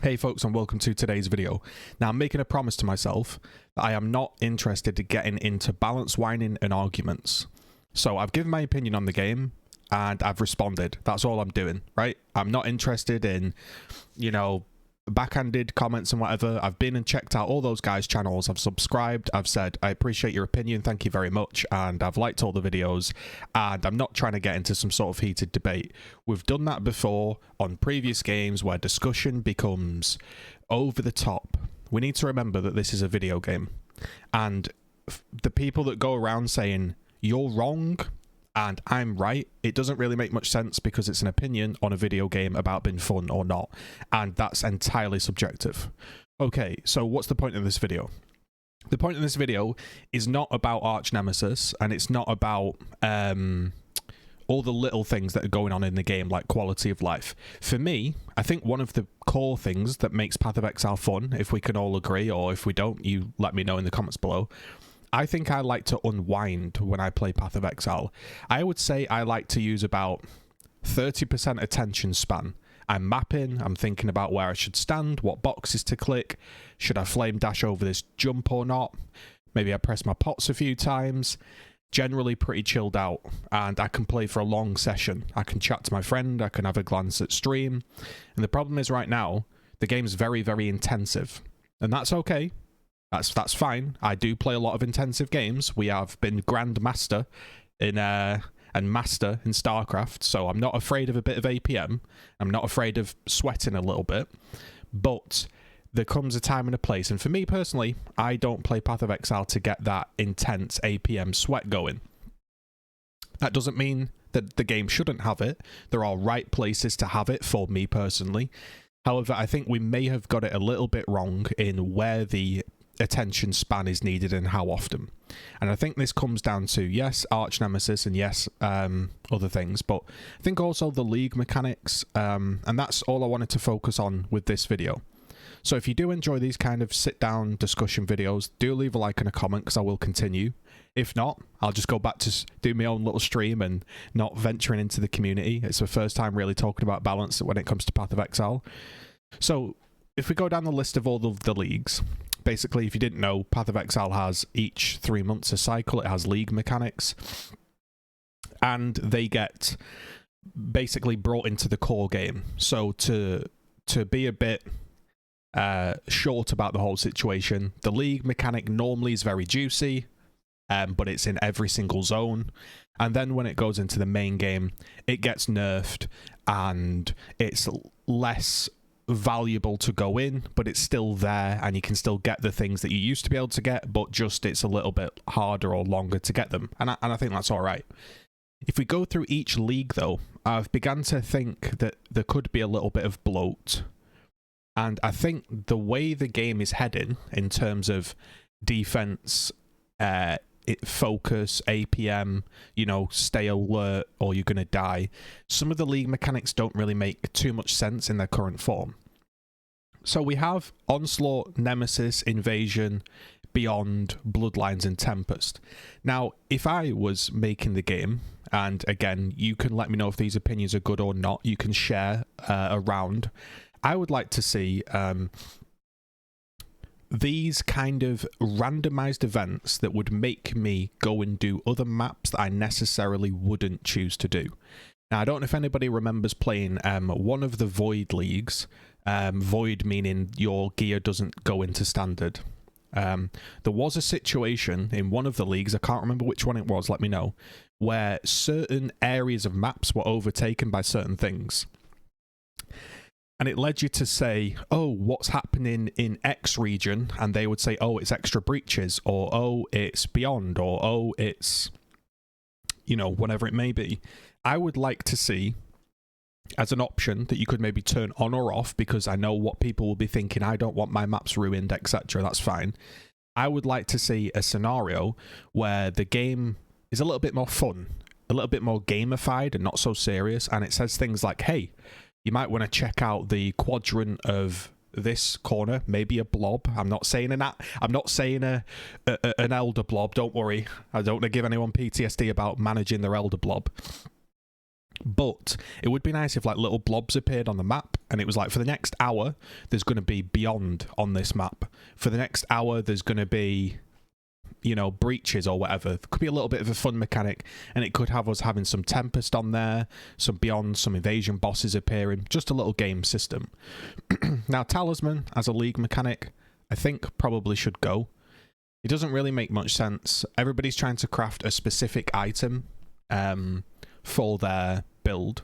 Hey folks, and welcome to today's video. Now I'm making a promise to myself that I am not interested in getting into balance whining and arguments. So I've given my opinion on the game and I've responded. That's all I'm doing, right? I'm not interested in, backhanded comments and whatever. I've been and checked out all those guys' channels. I've subscribed. I've said, I appreciate your opinion. Thank you very much. And I've liked all the videos. And I'm not trying to get into some sort of heated debate. We've done that before on previous games where discussion becomes over the top. We need to remember that this is a video game. And the people that go around saying, you're wrong and I'm right, it doesn't really make much sense because it's an opinion on a video game about being fun or not, and that's entirely subjective. Okay, so what's the point of this video? The point of this video is not about Arch Nemesis, and it's not about all the little things that are going on in the game, like quality of life. For me, I think one of the core things that makes Path of Exile fun, if we can all agree, or if we don't, you let me know in the comments below. I think I like to unwind when I play Path of Exile. I would say I like to use about 30% attention span. I'm mapping, I'm thinking about where I should stand, what boxes to click, should I flame dash over this jump or not, maybe I press my pots a few times. Generally pretty chilled out, and I can play for a long session. I can chat to my friend, I can have a glance at stream, and the problem is right now, the game's very, very intensive, and that's okay. That's fine. I do play a lot of intensive games. We have been Grandmaster in and Master in StarCraft, so I'm not afraid of a bit of APM. I'm not afraid of sweating a little bit, but there comes a time and a place, and for me personally, I don't play Path of Exile to get that intense APM sweat going. That doesn't mean that the game shouldn't have it. There are right places to have it for me personally. However, I think we may have got it a little bit wrong in where the attention span is needed and how often. And I think this comes down to, yes, Arch Nemesis, and yes, other things, but I think also the League mechanics, and that's all I wanted to focus on with this video. So if you do enjoy these kind of sit-down discussion videos, do leave a like and a comment, because I will continue. If not, I'll just go back to do my own little stream and not venturing into the community. It's the first time really talking about balance when it comes to Path of Exile. So if we go down the list of all of the leagues, basically, if you didn't know, Path of Exile has each 3 months a cycle. It has league mechanics, and they get basically brought into the core game. So to be a bit short about the whole situation, the league mechanic normally is very juicy, but it's in every single zone. And then when it goes into the main game, it gets nerfed, and it's less valuable to go in, but it's still there, and you can still get the things that you used to be able to get, but just it's a little bit harder or longer to get them, and I think that's all right. If we go through each league though, I've begun to think that there could be a little bit of bloat, and I think the way the game is heading in terms of defense, focus, APM, stay alert or you're gonna die, some of the league mechanics don't really make too much sense in their current form. So we have Onslaught, Nemesis, Invasion, Beyond, Bloodlines, and Tempest. Now, if I was making the game, and again, you can let me know if these opinions are good or not, you can share around, I would like to see these kind of randomized events that would make me go and do other maps that I necessarily wouldn't choose to do. Now, I don't know if anybody remembers playing one of the Void leagues, Void meaning your gear doesn't go into standard. There was a situation in one of the leagues, I can't remember which one it was, let me know, where certain areas of maps were overtaken by certain things. And it led you to say, oh, what's happening in X region? And they would say, oh, it's extra breaches, or oh, it's beyond, or oh, it's, whatever it may be. I would like to see, as an option that you could maybe turn on or off, because I know what people will be thinking, I don't want my maps ruined, etc. That's fine. I would like to see a scenario where the game is a little bit more fun, a little bit more gamified and not so serious, and it says things like, hey, you might want to check out the quadrant of this corner, maybe a blob. I'm not saying an elder blob, don't worry. I don't want to give anyone PTSD about managing their elder blob. But it would be nice if like little blobs appeared on the map and it was like, for the next hour there's going to be Beyond on this map, for the next hour there's going to be, you know, breaches or whatever. It could be a little bit of a fun mechanic, and it could have us having some Tempest on there, some Beyond, some Invasion bosses appearing, just a little game system. Now Talisman as a League mechanic I think probably should go. It doesn't really make much sense. Everybody's trying to craft a specific item for their build,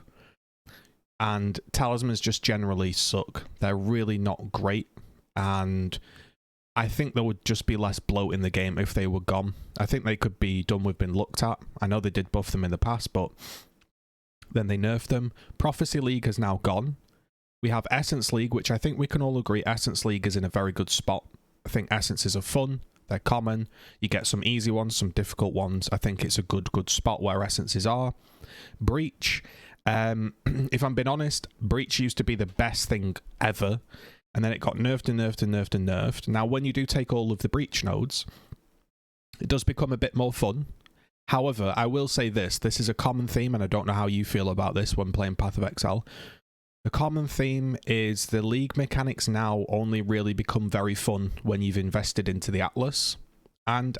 and Talismans just generally suck. They're really not great, and I think there would just be less bloat in the game if they were gone. I think they could be done with being looked at. I know they did buff them in the past, but then they nerfed them. Prophecy League has now gone. We have Essence League, which I think we can all agree Essence League is in a very good spot. I think Essences are fun. They're common. You get some easy ones, some difficult ones. I think it's a good spot where Essences are. Breach. If I'm being honest, Breach used to be the best thing ever, and then it got nerfed and nerfed and nerfed and nerfed. Now, when you do take all of the Breach nodes, it does become a bit more fun. However, I will say this is a common theme, and I don't know how you feel about this when playing Path of Exile. The common theme is the League mechanics now only really become very fun when you've invested into the Atlas. And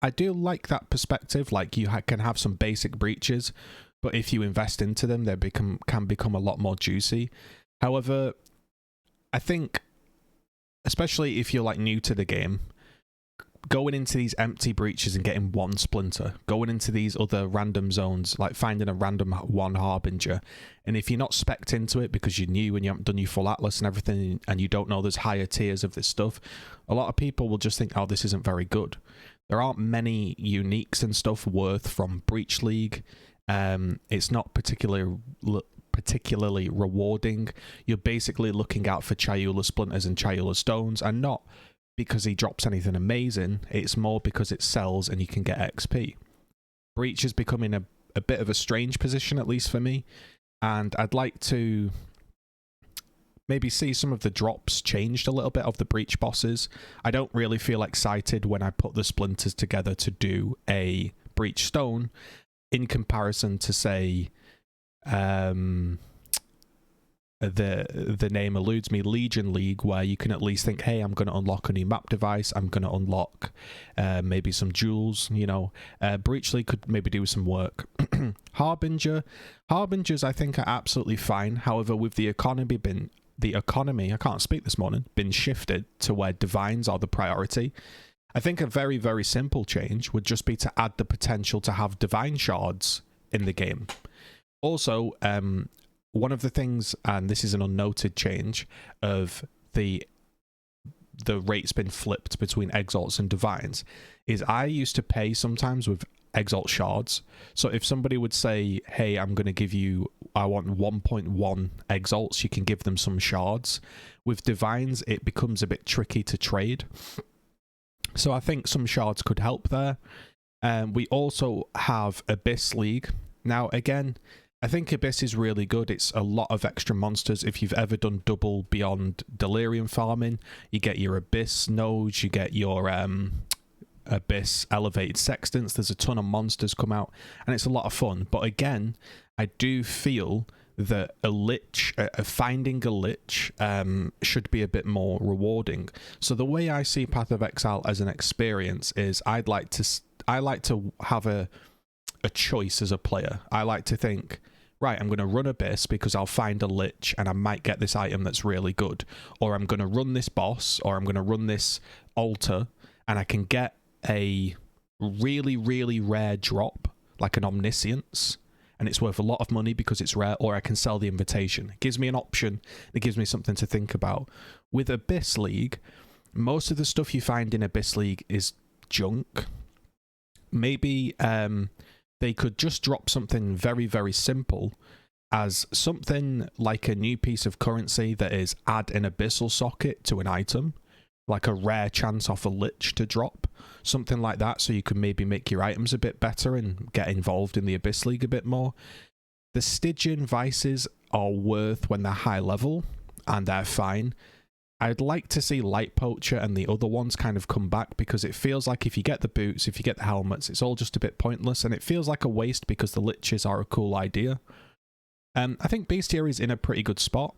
I do like that perspective, like you can have some basic breaches, but if you invest into them, they can become a lot more juicy. However, I think, especially if you're like new to the game, going into these empty breaches and getting one splinter, going into these other random zones, like finding a random one harbinger, and if you're not specced into it because you're new and you haven't done your full atlas and everything, and you don't know there's higher tiers of this stuff, a lot of people will just think, oh, this isn't very good. There aren't many uniques and stuff worth from Breach League. It's not particularly rewarding. You're basically looking out for Chayula splinters and Chayula stones, and not because he drops anything amazing, it's more because it sells and you can get XP. Breach is becoming a bit of a strange position, at least for me, and I'd like to maybe see some of the drops changed a little bit of the Breach bosses. I don't really feel excited when I put the splinters together to do a Breach stone in comparison to, say, the name eludes me, Legion League, where you can at least think, hey, I'm going to unlock a new map device, I'm going to unlock maybe some jewels, you know. Breach League could maybe do some work. Harbingers I think are absolutely fine. However, with the economy I can't speak this morning, been shifted to where divines are the priority, I think a very, very simple change would just be to add the potential to have divine shards in the game. Also, one of the things, and this is an unnoted change, of the rate's been flipped between exalts and divines, is I used to pay sometimes with exalt shards. So if somebody would say, hey, I'm going to give you, I want 1.1 exalts, you can give them some shards. With divines, it becomes a bit tricky to trade. So I think some shards could help there. We also have Abyss League. Now, again, I think Abyss is really good. It's a lot of extra monsters. If you've ever done double Beyond Delirium farming, you get your Abyss nodes, you get your Abyss elevated sextants. There's a ton of monsters come out, and it's a lot of fun. But again, I do feel that a lich, finding a lich should be a bit more rewarding. So the way I see Path of Exile as an experience is I like to have a choice as a player. I like to think, right, I'm going to run Abyss because I'll find a lich and I might get this item that's really good. Or I'm going to run this boss, or I'm going to run this altar, and I can get a really, really rare drop, like an Omniscience, and it's worth a lot of money because it's rare, or I can sell the invitation. It gives me an option. It gives me something to think about. With Abyss League, most of the stuff you find in Abyss League is junk. Maybe they could just drop something very, very simple as something like a new piece of currency that is add an abyssal socket to an item, like a rare chance off a lich to drop, something like that, so you can maybe make your items a bit better and get involved in the Abyss League a bit more. The Stygian Vices are worth when they're high level, and they're fine. I'd like to see Light Poacher and the other ones kind of come back, because it feels like if you get the boots, if you get the helmets, it's all just a bit pointless, and it feels like a waste because the liches are a cool idea. I think Bestiary is in a pretty good spot.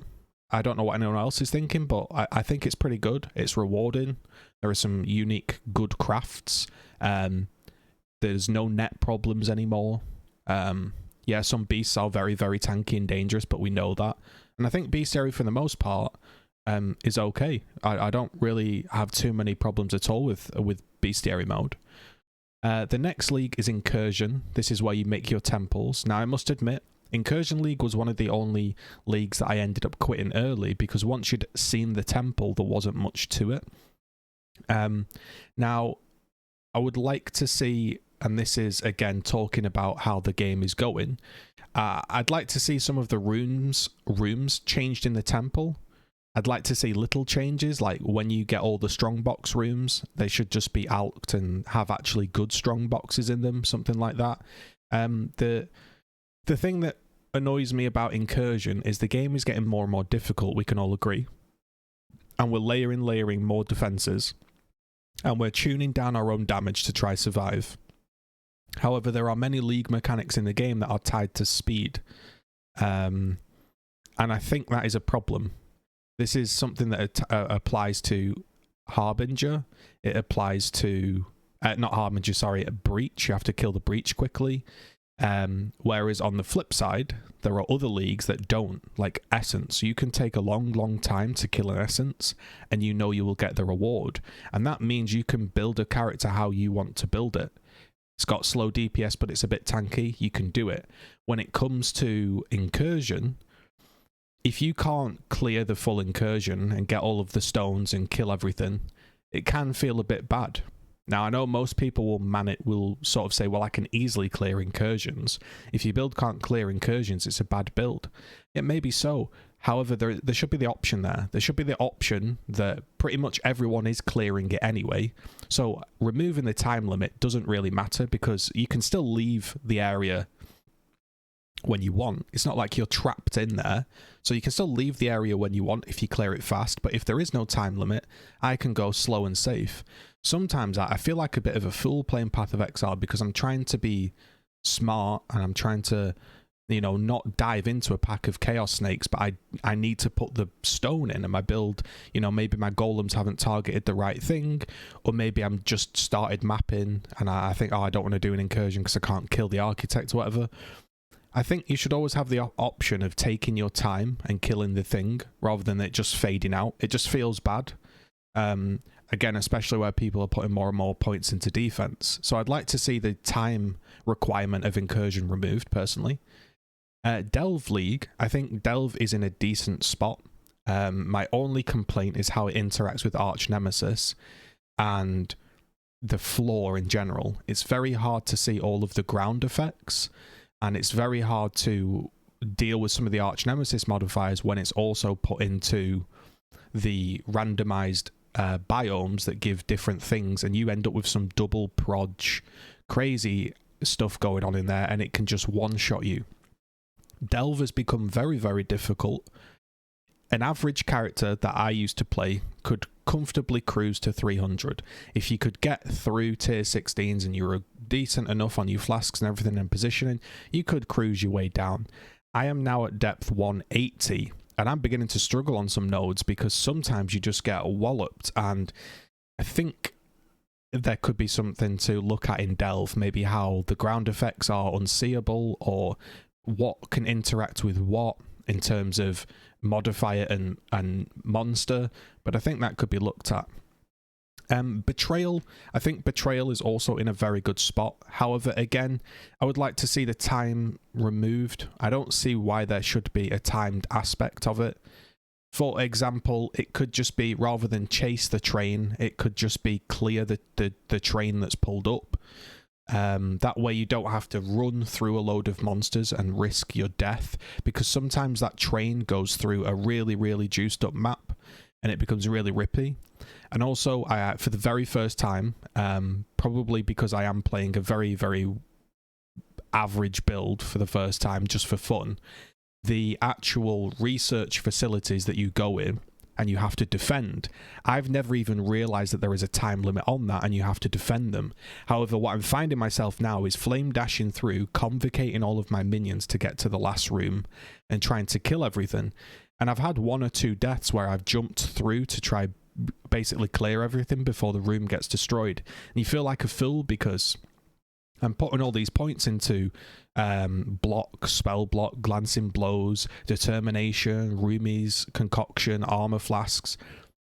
I don't know what anyone else is thinking, but I think it's pretty good. It's rewarding. There are some unique, good crafts. There's no net problems anymore. Yeah, some beasts are very, very tanky and dangerous, but we know that. And I think Bestiary, for the most part, is okay. I don't really have too many problems at all with Bestiary mode. The next league is Incursion. This is where you make your temples. Now, I must admit, Incursion League was one of the only leagues that I ended up quitting early, because once you'd seen the temple, there wasn't much to it. Now, I would like to see, and this is, again, talking about how the game is going, I'd like to see some of the rooms changed in the temple. I'd like to see little changes, like when you get all the strongbox rooms, they should just be alked and have actually good strong boxes in them, something like that. The thing that annoys me about Incursion is the game is getting more and more difficult, we can all agree. And we're layering more defenses. And we're tuning down our own damage to try survive. However, there are many league mechanics in the game that are tied to speed. And I think that is a problem. This is something that applies to Harbinger. It applies to... not Harbinger, sorry, Breach. You have to kill the Breach quickly. Whereas on the flip side, there are other leagues that don't, like Essence. You can take a long time to kill an Essence, and you know you will get the reward. And that means you can build a character how you want to build it. It's got slow DPS, but it's a bit tanky. You can do it. When it comes to Incursion, if you can't clear the full Incursion and get all of the stones and kill everything, it can feel a bit bad. Now, I know most people will sort of say, well, I can easily clear Incursions. If your build can't clear Incursions, it's a bad build. It may be so. However, there should be the option there. There should be the option that pretty much everyone is clearing it anyway. So removing the time limit doesn't really matter, because you can still leave the area when you want. It's not like you're trapped in there. So you can still leave the area when you want if you clear it fast. But if there is no time limit, I can go slow and safe. Sometimes I feel like a bit of a fool playing Path of Exile, because I'm trying to be smart and I'm trying to, you know, not dive into a pack of Chaos Snakes, but I need to put the stone in, and my build, you know, maybe my golems haven't targeted the right thing, or maybe I'm just started mapping and I think, oh, I don't want to do an Incursion because I can't kill the Architect or whatever. I think you should always have the option of taking your time and killing the thing rather than it just fading out. It just feels bad. Again, especially where people are putting more and more points into defense. So I'd like to see the time requirement of Incursion removed, personally. Delve League, I think Delve is in a decent spot. My only complaint is how it interacts with Arch Nemesis and the floor in general. It's very hard to see all of the ground effects, and it's very hard to deal with some of the Arch Nemesis modifiers when it's also put into the randomized biomes that give different things, and you end up with some double proj crazy stuff going on in there, and it can just one-shot you. Delve has become very, very difficult. An average character that I used to play could comfortably cruise to 300. If you could get through tier 16s and you were decent enough on your flasks and everything and positioning, you could cruise your way down. I am now at depth 180, and I'm beginning to struggle on some nodes because sometimes you just get walloped, and I think there could be something to look at in Delve, maybe how the ground effects are unseeable, or what can interact with what in terms of modifier and monster, but I think that could be looked at. Betrayal, I think Betrayal is also in a very good spot. However, again, I would like to see the time removed. I don't see why there should be a timed aspect of it. For example, it could just be, rather than chase the train, it could just be clear the train that's pulled up. That way you don't have to run through a load of monsters and risk your death, because sometimes that train goes through a really, really juiced up map and it becomes really rippy. And also, for the very first time, probably because I am playing a very, very average build for the first time just for fun, the actual research facilities that you go in and you have to defend. I've never even realized that there is a time limit on that and you have to defend them. However, what I'm finding myself now is flame dashing through, convocating all of my minions to get to the last room and trying to kill everything. And I've had 1 or 2 deaths where I've jumped through to try basically clear everything before the room gets destroyed. And you feel like a fool because I'm putting all these points into block, spell block, glancing blows, determination, roomies, concoction, armor flasks,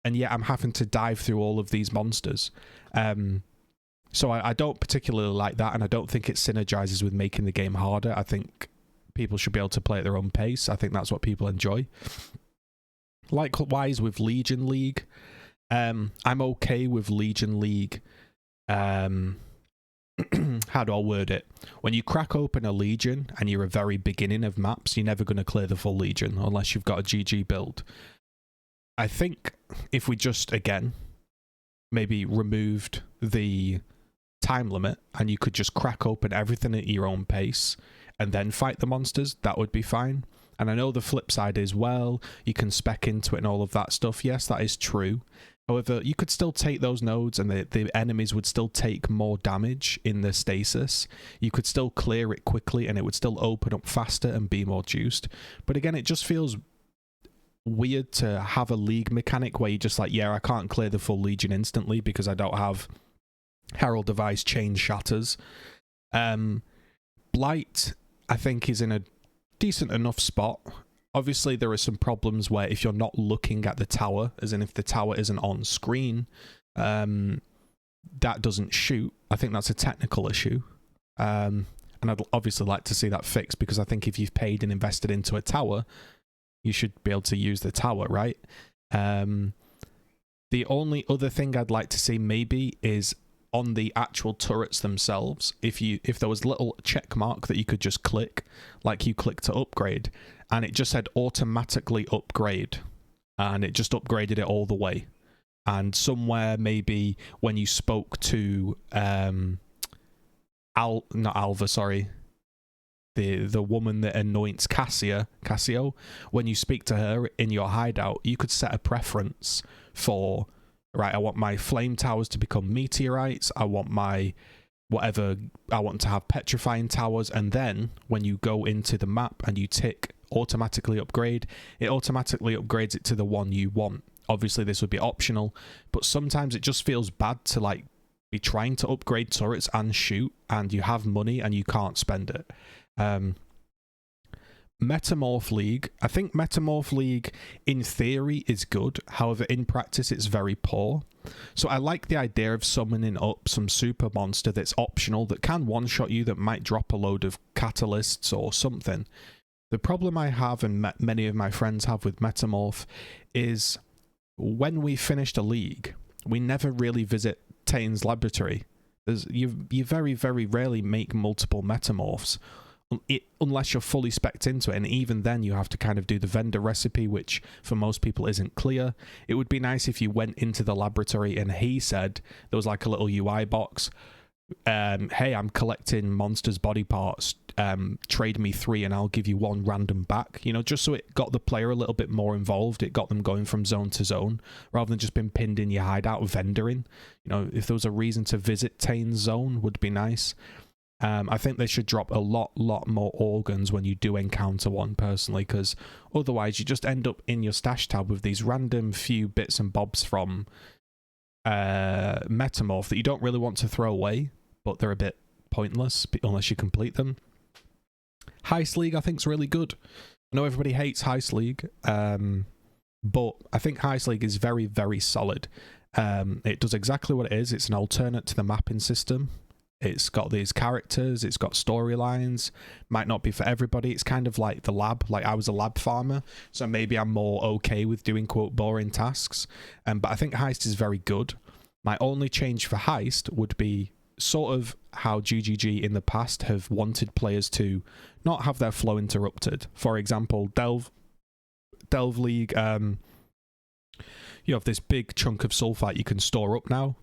and yet I'm having to dive through all of these monsters. So I don't particularly like that, and I don't think it synergizes with making the game harder. I think people should be able to play at their own pace. I think that's what people enjoy. Likewise with Legion League, I'm okay with Legion League. How do I word it? When you crack open a Legion and you're a very beginning of maps, you're never going to clear the full Legion unless you've got a GG build. I think if we just, again, maybe removed the time limit and you could just crack open everything at your own pace and then fight the monsters, that would be fine. And I know the flip side is, well, you can spec into it and all of that stuff. Yes, that is true. However, you could still take those nodes and the enemies would still take more damage in the stasis. You could still clear it quickly and it would still open up faster and be more juiced. But again, it just feels weird to have a league mechanic where you're just like, yeah, I can't clear the full Legion instantly because I don't have Herald Device Chain Shatters. Blight, I think, is in a decent enough spot. Obviously, there are some problems where if you're not looking at the tower, as in if the tower isn't on screen, that doesn't shoot. I think that's a technical issue. And I'd obviously like to see that fixed because I think if you've paid and invested into a tower, you should be able to use the tower, right? The only other thing I'd like to see maybe is on the actual turrets themselves, if there was a little check mark that you could just click, like you click to upgrade, and it just said automatically upgrade, and it just upgraded it all the way. And somewhere maybe when you spoke to not Alva, sorry, the woman that anoints Cassio, when you speak to her in your hideout, you could set a preference for, right, I want my flame towers to become meteorites, I want my whatever, I want to have petrifying towers, and then when you go into the map and you tick automatically upgrade, it automatically upgrades it to the one you want. Obviously this would be optional, but sometimes it just feels bad to like be trying to upgrade turrets and shoot, and you have money and you can't spend it. Metamorph League. I think Metamorph League in theory is good, however in practice it's very poor. So I like the idea of summoning up some super monster that's optional, that can one-shot you, that might drop a load of catalysts or something. The problem I have, and many of my friends have with Metamorph, is when we finished a league, we never really visit Tane's laboratory. You very, very rarely make multiple Metamorphs, unless you're fully specced into it, and even then you have to kind of do the vendor recipe, which for most people isn't clear. It would be nice if you went into the laboratory and he said, there was like a little UI box, hey, I'm collecting monsters' body parts, trade me 3 and I'll give you 1 random back, you know, just so it got the player a little bit more involved. It got them going from zone to zone rather than just being pinned in your hideout vendoring. You know, if there was a reason to visit Tane's zone, would be nice. I think they should drop a lot more organs when you do encounter one, personally, because otherwise you just end up in your stash tab with these random few bits and bobs from Metamorph that you don't really want to throw away, but they're a bit pointless unless you complete them. Heist League I think is really good. I know everybody hates Heist League, but I think Heist League is very, very solid. It does exactly what it is. It's an alternate to the mapping system. It's got these characters, it's got storylines, might not be for everybody. It's kind of like the lab, like I was a lab farmer, so maybe I'm more okay with doing, quote, boring tasks. But I think Heist is very good. My only change for Heist would be sort of how GGG in the past have wanted players to not have their flow interrupted. For example, Delve League, you have this big chunk of sulfite you can store up now,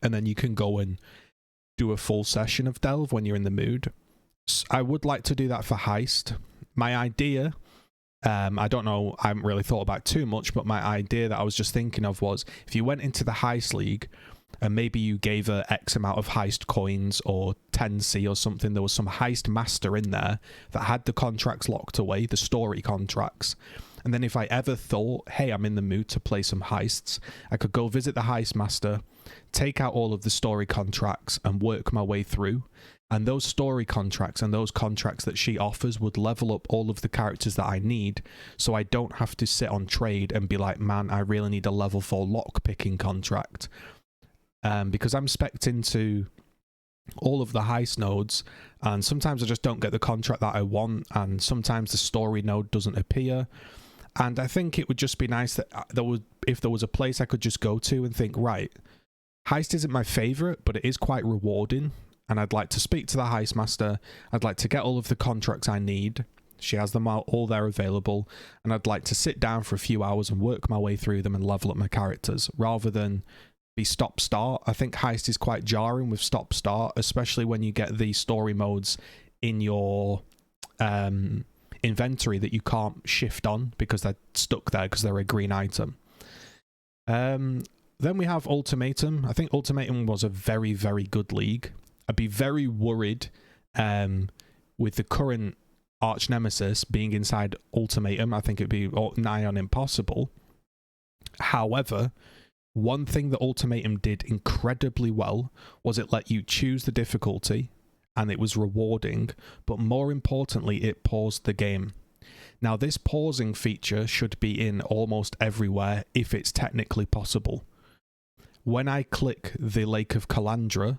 and then you can go and do a full session of Delve when you're in the mood. I would like to do that for Heist. My idea, I don't know, I haven't really thought about too much, but my idea that I was just thinking of was, if you went into the Heist League and maybe you gave her X amount of Heist coins or 10C or something, there was some Heist master in there that had the contracts locked away, the story contracts. And then if I ever thought, hey, I'm in the mood to play some heists, I could go visit the Heist master, take out all of the story contracts and work my way through. And those story contracts and those contracts that she offers would level up all of the characters that I need, so I don't have to sit on trade and be like, man, I really need a level 4 lock-picking contract. Because I'm spec'd into all of the heist nodes, and sometimes I just don't get the contract that I want, and sometimes the story node doesn't appear. And I think it would just be nice that if there was a place I could just go to and think, right, heist isn't my favourite, but it is quite rewarding. And I'd like to speak to the heist master. I'd like to get all of the contracts I need. She has them all there available. And I'd like to sit down for a few hours and work my way through them and level up my characters, rather than be stop-start. I think heist is quite jarring with stop-start, especially when you get the story modes in your inventory that you can't shift on because they're stuck there because they're a green item. Then we have Ultimatum. I think Ultimatum was a very, very good league. I'd be very worried with the current arch nemesis being inside Ultimatum. I think it'd be nigh on impossible. However, one thing that Ultimatum did incredibly well was it let you choose the difficulty, and it was rewarding, but more importantly, it paused the game. Now, this pausing feature should be in almost everywhere if it's technically possible. When I click the Lake of Calandra,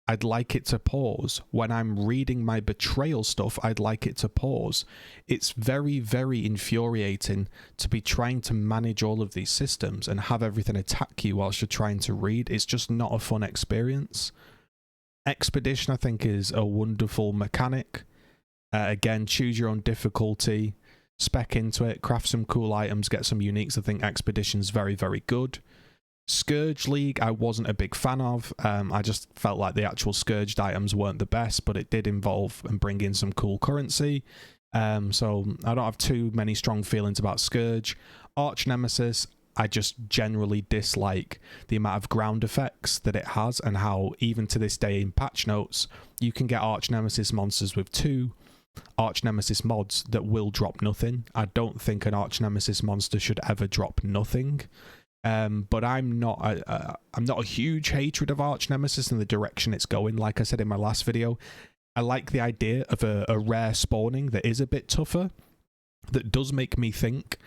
I'd like it to pause. When I'm reading my Betrayal stuff, I'd like it to pause. It's very, very infuriating to be trying to manage all of these systems and have everything attack you whilst you're trying to read. It's just not a fun experience. Expedition, I think, is a wonderful mechanic. Again, choose your own difficulty, spec into it, craft some cool items, get some uniques. I think Expedition's very, very good. Scourge League, I wasn't a big fan of. I just felt like the actual Scourged items weren't the best, but it did involve and bring in some cool currency. So I don't have too many strong feelings about Scourge. Arch Nemesis, I just generally dislike the amount of ground effects that it has, and how even to this day in patch notes, you can get Arch Nemesis monsters with 2 Arch Nemesis mods that will drop nothing. I don't think an Arch Nemesis monster should ever drop nothing. But I'm not a huge hatred of Arch Nemesis and the direction it's going. Like I said in my last video, I like the idea of a rare spawning that is a bit tougher, that does make me think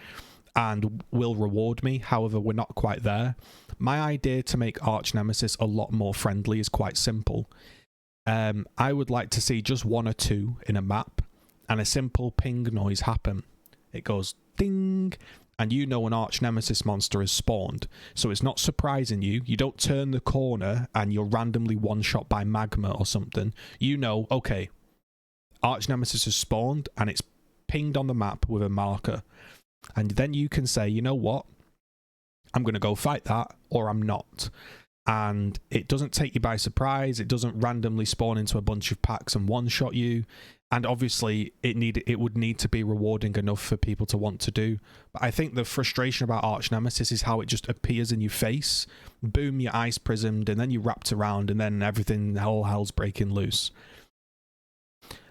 and will reward me. However, we're not quite there. My idea to make Arch Nemesis a lot more friendly is quite simple. I would like to see just 1 or 2 in a map and a simple ping noise happen. It goes ding, and you know an Arch Nemesis monster has spawned, so it's not surprising you. You don't turn the corner and you're randomly one-shot by magma or something. You know, okay, Arch Nemesis has spawned and it's pinged on the map with a marker. And then you can say, you know what? I'm going to go fight that, or I'm not. And it doesn't take you by surprise. It doesn't randomly spawn into a bunch of packs and one-shot you. And obviously, it would need to be rewarding enough for people to want to do. But I think the frustration about Arch Nemesis is how it just appears in your face. Boom, you're ice prismed, and then you're wrapped around, and then everything, all hell's breaking loose.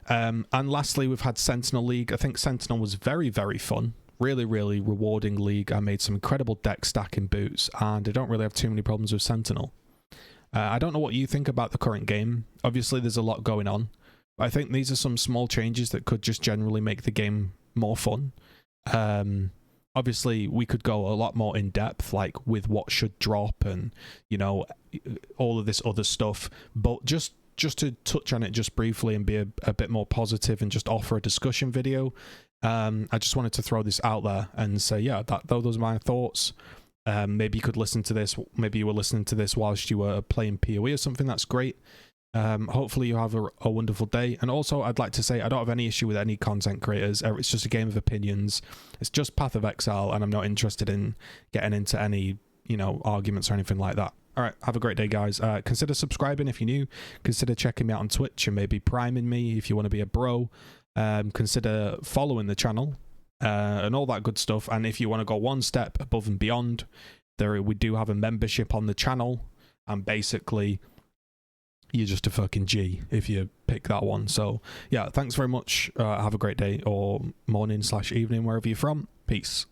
And lastly, we've had Sentinel League. I think Sentinel was very, very fun. Really, really rewarding league. I made some incredible deck stacking boots, and I don't really have too many problems with Sentinel. I don't know what you think about the current game. Obviously, there's a lot going on. I think these are some small changes that could just generally make the game more fun. Obviously, we could go a lot more in depth, like with what should drop and, you know, all of this other stuff. But just to touch on it just briefly and be a bit more positive and just offer a discussion video, I just wanted to throw this out there and say, yeah, those are my thoughts. Maybe you could listen to this. Maybe you were listening to this whilst you were playing PoE or something. That's great. Hopefully you have a wonderful day. And also, I'd like to say I don't have any issue with any content creators. It's just a game of opinions. It's just Path of Exile, and I'm not interested in getting into any, you know, arguments or anything like that. All right, have a great day, guys. Consider subscribing if you're new. Consider checking me out on Twitch and maybe priming me if you want to be a bro. Consider following the channel. and all that good stuff. And if you want to go one step above and beyond, we do have a membership on the channel, and basically you're just a fucking G if you pick that one. So yeah, thanks very much. Have a great day or morning / evening wherever you're from. Peace.